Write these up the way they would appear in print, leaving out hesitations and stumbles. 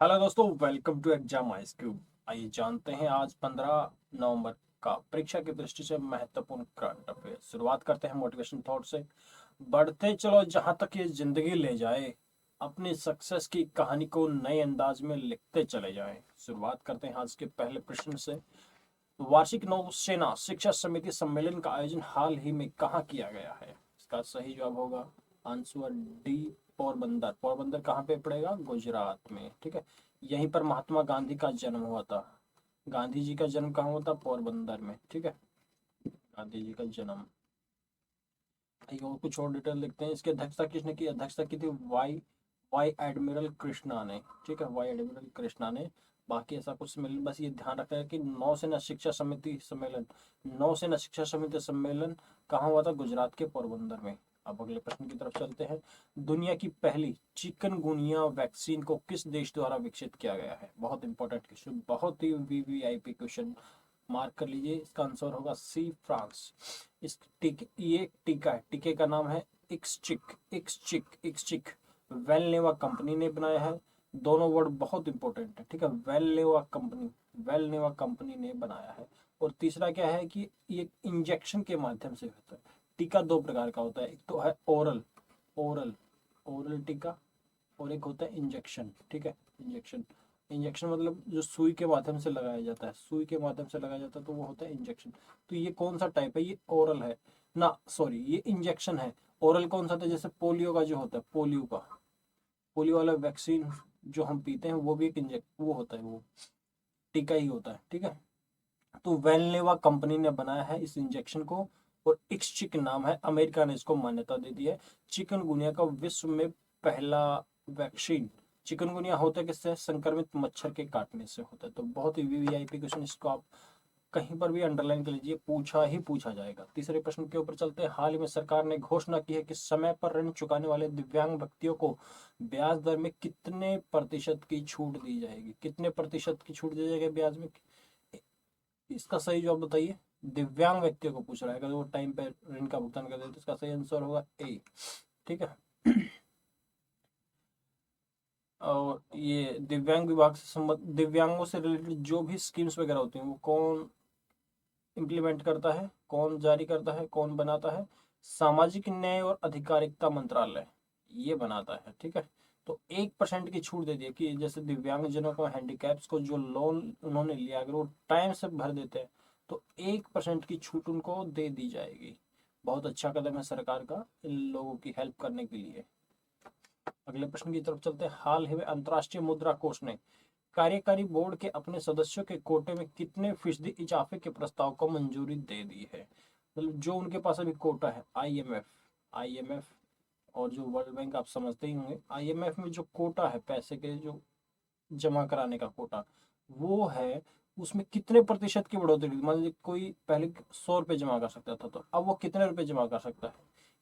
Hello दोस्तों, welcome to exam ice cube. आइए जानते हैं आज 15 नवंबर का परीक्षा की दृष्टि से महत्वपूर्ण करंट अफेयर। शुरुआत करते हैं मोटिवेशन थॉट से। बढ़ते चलो जहां तक ये जिंदगी ले जाए, अपनी सक्सेस की कहानी को नए अंदाज में लिखते चले जाएं। शुरुआत करते हैं आज के पहले प्रश्न से। वार्षिक नौसेना शिक्षा समिति सम्मेलन का आयोजन हाल ही में कहाँ किया गया है? इसका सही जवाब होगा आंसर डी, पोरबंदर। पोरबंदर कहाँ पे पड़ेगा? गुजरात में। ठीक है, यहीं पर महात्मा गांधी का जन्म हुआ था। गांधी जी का जन्म कहाँ हुआ था? पोरबंदर में। ठीक है, गांधी जी का जन्म। आइए और कुछ और डिटेल देखते हैं। इसकी अध्यक्षता किसने की? अध्यक्षता की थी वाई वाई एडमिरल कृष्णा ने। ठीक है, वाई एडमिरल कृष्णा ने। बाकी ऐसा कुछ सम्मेलन, बस ये ध्यान रखना है कि नौसेना शिक्षा समिति सम्मेलन, नौसेना शिक्षा समिति सम्मेलन कहाँ हुआ था? गुजरात के पोरबंदर में। अब अगले प्रश्न की तरफ चलते हैं। दुनिया की पहली चिकनगुनिया वैक्सीन को किस देश द्वारा विकसित किया गया है? बहुत इंपॉर्टेंट क्वेश्चन, बहुत ही वीवीआईपी क्वेश्चन। मार्क कर लीजिए, इसका आंसर होगा सी, फ्रांस। इस टीके, ये टीका है, टीके का नाम है इक्सचिक। वेलनेवा कंपनी ने बनाया है। दोनों वर्ड बहुत इंपॉर्टेंट है। ठीक है, वेलनेवा कंपनी ने बनाया है। और तीसरा क्या है कि ये इंजेक्शन के माध्यम से होता है। टीका दो प्रकार का होता है, एक तो है ओरल ओरल टीका, और एक होता है इंजेक्शन। ठीक है, इंजेक्शन। इंजेक्शन मतलब जो सुई के माध्यम से लगाया जाता है, सुई के माध्यम से लगाया जाता है, तो वो होता है इंजेक्शन। तो ये कौन सा टाइप है? ये ओरल है ना, सॉरी, ये इंजेक्शन है। ओरल कौन सा था? जैसे पोलियो का जो होता है, पोलियो वाला वैक्सीन जो हम पीते हैं, वो भी एक इंजेक्ट वो होता है, वो टीका ही होता है। ठीक है, तो वेलनेवा कंपनी ने बनाया है इस इंजेक्शन को। और इक्सचिक नाम है, अमेरिका ने इसको मान्यता दे दी है। चिकनगुनिया का विश्व में पहला वैक्सीन। चिकनगुनिया होता है किससे? संक्रमित मच्छर के काटने से होता है। तो बहुत ही वीवीआईपी क्वेश्चन, इसको आप कहीं पर भी अंडरलाइन कर लीजिए, पूछा ही पूछा जाएगा। तीसरे प्रश्न के ऊपर चलते हैं। हाल ही में सरकार ने घोषणा की है कि समय पर ऋण चुकाने वाले दिव्यांग व्यक्तियों को ब्याज दर में कितने प्रतिशत की छूट दी जाएगी? कितने प्रतिशत की छूट दी जाएगी ब्याज में? इसका सही जवाब बताइए। दिव्यांग व्यक्तियों को पूछ रहा है, अगर वो टाइम पे ऋण का भुगतान कर दे तो इसका सही आंसर होगा ए। ठीक है, और ये दिव्यांग विभाग से संबंध, दिव्यांगों से रिलेटेड जो भी स्कीम्स वगैरह होती हैं, वो कौन इम्प्लीमेंट करता है, कौन जारी करता है, कौन बनाता है? सामाजिक न्याय और अधिकारिता मंत्रालय ये बनाता है। ठीक है, तो 1% की छूट दे दी है कि जैसे दिव्यांगजनों को, हैंडीकैप्स को जो लोन उन्होंने लिया, अगर वो टाइम से भर देते हैं तो 1% की छूट उनको दे दी जाएगी। बहुत अच्छा कदम है सरकार का इन लोगों की हेल्प करने के लिए। अगले प्रश्न की तरफ चलते हैं। हाल ही में अंतर्राष्ट्रीय मुद्रा कोष ने कार्यकारी बोर्ड के अपने सदस्यों के कोटे में कितने फीसदी इजाफे के प्रस्ताव को मंजूरी दे दी है? मतलब जो उनके पास अभी कोटा है, आईएमएफ और जो वर्ल्ड बैंक, आप समझते ही होंगे। आईएमएफ में जो कोटा है, पैसे के जो जमा कराने का कोटा, वो है, उसमें कितने प्रतिशत की बढ़ोतरी? मान लीजिए कोई पहले 100 रुपये जमा कर सकता था, तो अब वो कितने रुपए जमा कर सकता है?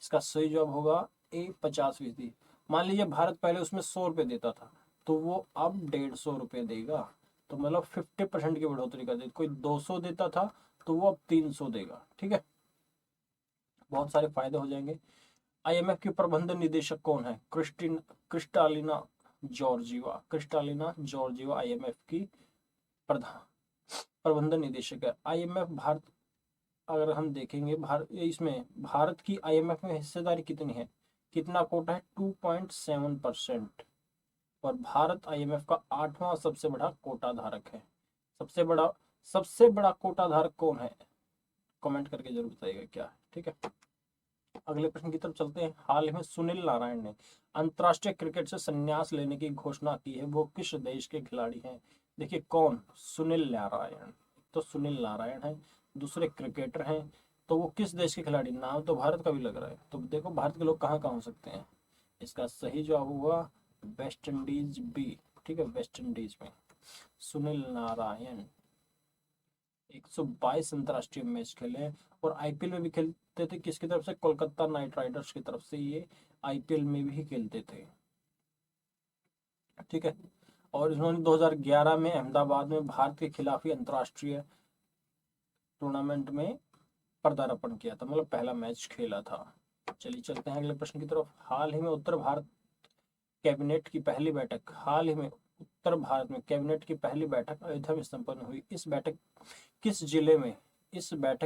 इसका सही जवाब होगा ए, 50%। मान लीजिए भारत पहले उसमें 100 रुपये देता था, तो वो अब 150 रुपये देगा। तो मतलब 50% की बढ़ोतरी कर दी। कोई 200 देता था, तो वो अब 300 देगा। ठीक है, बहुत सारे फायदे हो जाएंगे। आईएमएफ की प्रबंध निदेशक कौन है? क्रिस्टालिना जॉर्जिवा आईएमएफ की प्रधान प्रबंधन निदेशक है। आईएमएफ भारत, अगर हम देखेंगे भारत, इसमें भारत की आईएमएफ में हिस्सेदारी कितनी है? कितना कोटा है? 2.7%। और भारत आईएमएफ का 8वां सबसे बड़ा कोटा धारक है। सबसे बड़ा सबसे बड़ा कोटा धारक कौन है? कमेंट करके जरूर बताइएगा क्या है। ठीक है, अगले प्रश्न की तरफ चलते हैं। हाल ही में सुनील नारायण ने अंतर्राष्ट्रीय क्रिकेट से संन्यास लेने की घोषणा की है। वो किस देश के खिलाड़ी हैं? देखिए कौन, सुनील नारायण। तो सुनील नारायण है, दूसरे क्रिकेटर हैं। तो वो किस देश के खिलाड़ी? नाम तो भारत का भी लग रहा है, तो देखो भारत के लोग कहाँ कहाँ हो सकते हैं। इसका सही जवाब हुआ वेस्ट इंडीज बी। ठीक है, वेस्ट इंडीज में सुनील नारायण 122 अंतर्राष्ट्रीय मैच खेले। और आईपीएल में भी खेलते थे। किसकी तरफ से? कोलकाता नाइट राइडर्स की तरफ से ये आईपीएल में भी खेलते थे। ठीक है, और इन्होंने 2011 में अहमदाबाद में भारत के खिलाफ ही अंतर्राष्ट्रीय टूर्नामेंट में पदार्पण किया था, मतलब पहला मैच खेला था। चलिए चलते हैं अगले प्रश्न की तरफ। हाल ही में उत्तर उत्तर भारत में कैबिनेट की पहली बैठक अयोध्या में संपन्न हुई। इस बैठक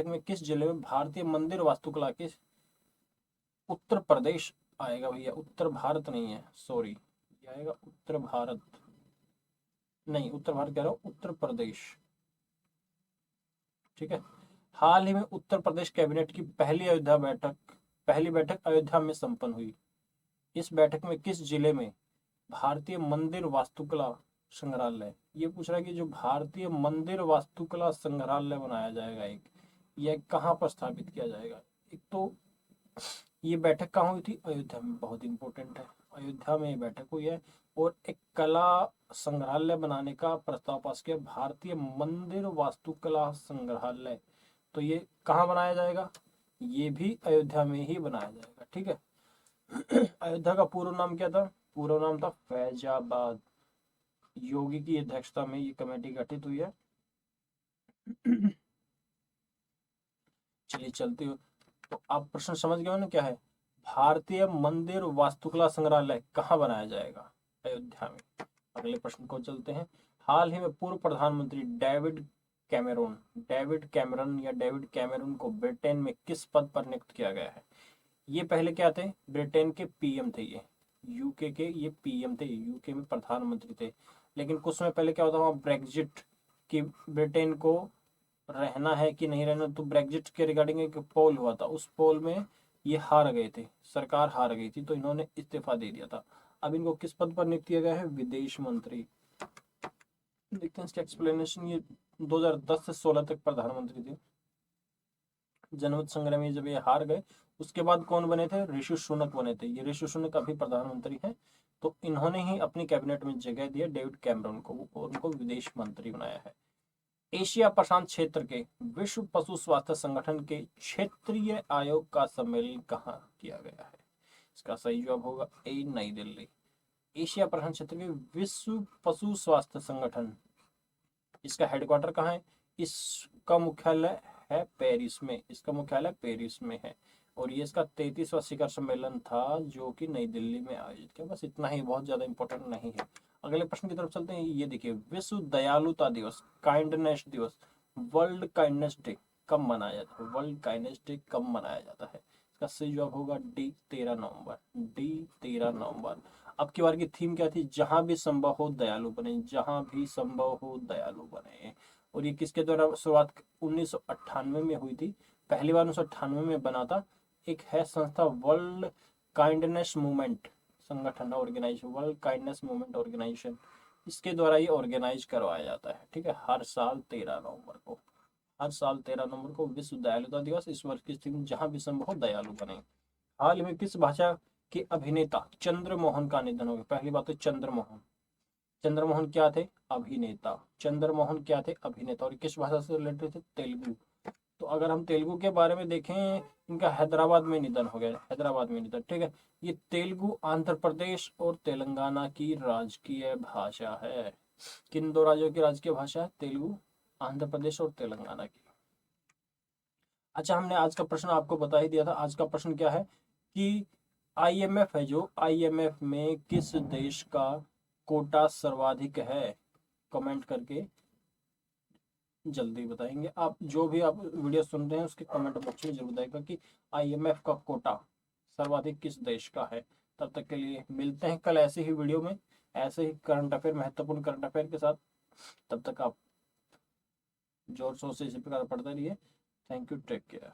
में किस जिले में भारतीय मंदिर वास्तुकला के, उत्तर प्रदेश आएगा भैया, उत्तर भारत नहीं है, सॉरी, ये आएगा उत्तर भारत नहीं, उत्तर भारत कह रहा हूँ, उत्तर प्रदेश, ठीक है। हाल ही में उत्तर प्रदेश कैबिनेट की पहली बैठक अयोध्या में संपन्न हुई। इस बैठक में किस जिले में भारतीय मंदिर वास्तुकला संग्रहालय, ये पूछ रहा है कि जो भारतीय मंदिर वास्तुकला संग्रहालय बनाया जाएगा एक, यह कहाँ पर स्थापित किया जाएगा। एक तो ये बैठक कहाँ हुई थी, अयोध्या में, बहुत इंपॉर्टेंट है, अयोध्या में ये बैठक हुई है। और एक कला संग्रहालय बनाने का प्रस्ताव पास किया, भारतीय मंदिर वास्तुकला संग्रहालय, तो ये कहाँ बनाया जाएगा, ये भी अयोध्या में ही बनाया जाएगा, ठीक है। अयोध्या का पूर्व नाम क्या था, पूर्व नाम था फैजाबाद। योगी की अध्यक्षता में ये कमेटी गठित हुई है। चलिए चलते हो, तो आप प्रश्न समझ गए हो ना क्या है। भारतीय मंदिर वास्तुकला संग्रहालय कहाँ बनाया जाएगा, अयोध्या में। अगले प्रश्न को चलते हैं। हाल ही में पूर्व प्रधानमंत्री डेविड कैमरन को ब्रिटेन में किस पद पर नियुक्त किया गया है। ये पहले क्या थे, ब्रिटेन के पीएम थे, ये यूके के ये पीएम थे, यूके में प्रधानमंत्री थे। लेकिन कुछ समय पहले क्या होता वहाँ ब्रेग्जिट, कि ब्रिटेन को रहना है कि नहीं रहना, तो ब्रेग्जिट के रिगार्डिंग एक पोल हुआ था, उस पोल में ये हार गए थे, सरकार हार गई थी, तो इन्होंने इस्तीफा दे दिया था। अब इनको किस पद पर नियुक्त किया गया है, विदेश मंत्री। देखते हैं इसका एक्सप्लेनेशन। ये 2010 से 16 तक प्रधानमंत्री थे। जनमत संग्रह में जब ये हार गए, उसके बाद कौन बने थे, ऋषि सुनक बने थे। ये ऋषि सुनक अभी प्रधानमंत्री हैं, तो इन्होंने ही अपनी कैबिनेट में जगह दिया डेविड कैमरन को और उनको विदेश मंत्री बनाया है। एशिया प्रशांत क्षेत्र के विश्व पशु स्वास्थ्य संगठन के क्षेत्रीय आयोग का सम्मेलन कहाँ किया गया है। इसका सही जवाब होगा ए, नई दिल्ली। एशिया प्रशांत क्षेत्र के विश्व पशु स्वास्थ्य संगठन, इसका हेडक्वार्टर कहाँ है, इसका मुख्यालय है पेरिस में, इसका मुख्यालय पेरिस में है। और ये इसका 33वां शिखर सम्मेलन था जो कि नई दिल्ली में आयोजित किया। बस इतना ही, बहुत ज्यादा इंपॉर्टेंट नहीं है। अगले प्रश्न की तरफ चलते हैं। ये देखिए, विश्व दयालुता दिवस, काइंडनेस दिवस, वर्ल्ड काइंडनेस डे कब मनाया जाता है, वर्ल्ड काइंडनेस डे कब मनाया जाता है। इसका सही जवाब होगा डी, 13 नवंबर, डी 13 नवंबर। अब की बार की थीम क्या थी, जहां भी संभव हो दयालु बने, जहां भी संभव हो दयालु बने। और ये किसके द्वारा शुरुआत 1998 में हुई थी, पहली बार 1998 में बना था। एक है संस्था वर्ल्ड काइंडनेस मूवमेंट संगठन, organisation, world kindness movement organisation, इसके द्वारा ये ऑर्गेनाइज करवाया जाता है, ठीक है। हर साल 13 नवंबर को, हर साल 13 नवंबर को विश्व दयालुता दिवस। इस वर्ष की थीम जहां भी संभव हो दयालु बने। हाल में किस भाषा के अभिनेता चंद्रमोहन का निधन हो गया। पहली बात तो चंद्रमोहन क्या थे, अभिनेता। चंद्रमोहन क्या थे, अभिनेता। और किस भाषा से रिलेटेड थे, तेलुगु। तो अगर हम तेलुगु के बारे में देखें, इनका हैदराबाद में निधन हो गया, हैदराबाद में निधन, ठीक है। ये तेलुगु आंध्र प्रदेश और तेलंगाना की राजकीय भाषा है। किन दो राज्यों की राजकीय भाषा है, तेलुगु, आंध्र प्रदेश और तेलंगाना की। अच्छा, हमने आज का प्रश्न आपको बता ही दिया था। आज का प्रश्न क्या है कि आईएमएफ है, जो आईएमएफ में किस देश का कोटा सर्वाधिक है, कमेंट करके जल्दी बताएंगे। आप जो भी आप वीडियो सुन रहे हैं उसके कमेंट बॉक्स में जरूर बताएगा कि आईएमएफ का कोटा सर्वाधिक किस देश का है। तब तक के लिए मिलते हैं कल ऐसे ही वीडियो में, ऐसे ही करंट अफेयर, महत्वपूर्ण करंट अफेयर के साथ। तब तक आप जोर शोर से इसी प्रकार पढ़ते रहिए। Thank you, take care.